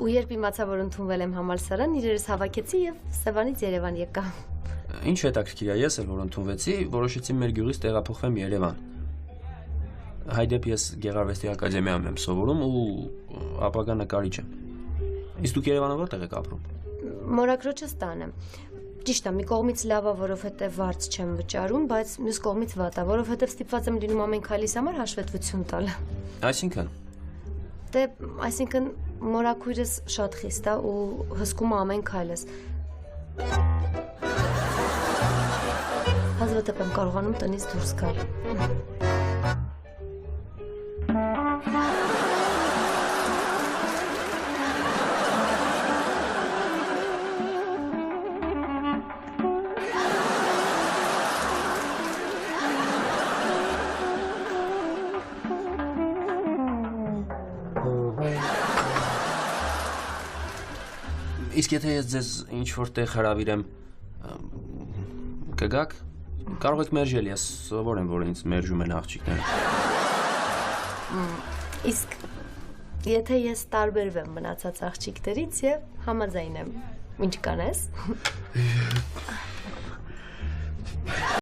Ու երբ իմացա, որ ընդունվել եմ համալսարան, իրերս հավաքեցի եւ Սևանից Երևան եկա։ Ինչ հետաքրքիր է, ես էլ որ ընդունվեցի, որոշեցի մեր գյուղից տեղափոխվեմ Երևան։ Հայդեպ ես Գեղարվեստի ակադեմիայում եմ սովորում ու ապագա նկարիչ եմ։ Իսկ դուք Երևանը որտեղ եք ապրում։ Մորակրոջս տան եմ։ Ճիշտ է, մի կողմից լավ է, որովհետեւ վարձ չեմ վճարում, բայց մյուս կողմից վատ է, որովհետեւ ստիպված եմ լինում ամեն քայլիս համար հաշվետվություն տալ։ Այսինքն։ Դե, այսինքն մորակույրս շատ խիստ է ու հսկում է ամեն քայլս։ Հազվադեպ եմ կարողանում տնից դուրս գալ։ Իսկ եթե ես ձեզ ինչ-որ տեղ հրավիրեմ, կգաք, կարող եք մերժել, ես սովոր եմ, որ ինձ մերժում են աղջիկները։ Իսկ եթե ես տարբերվեմ մնացած աղջիկներից եւ համաձայն եմ, ինչ կանես։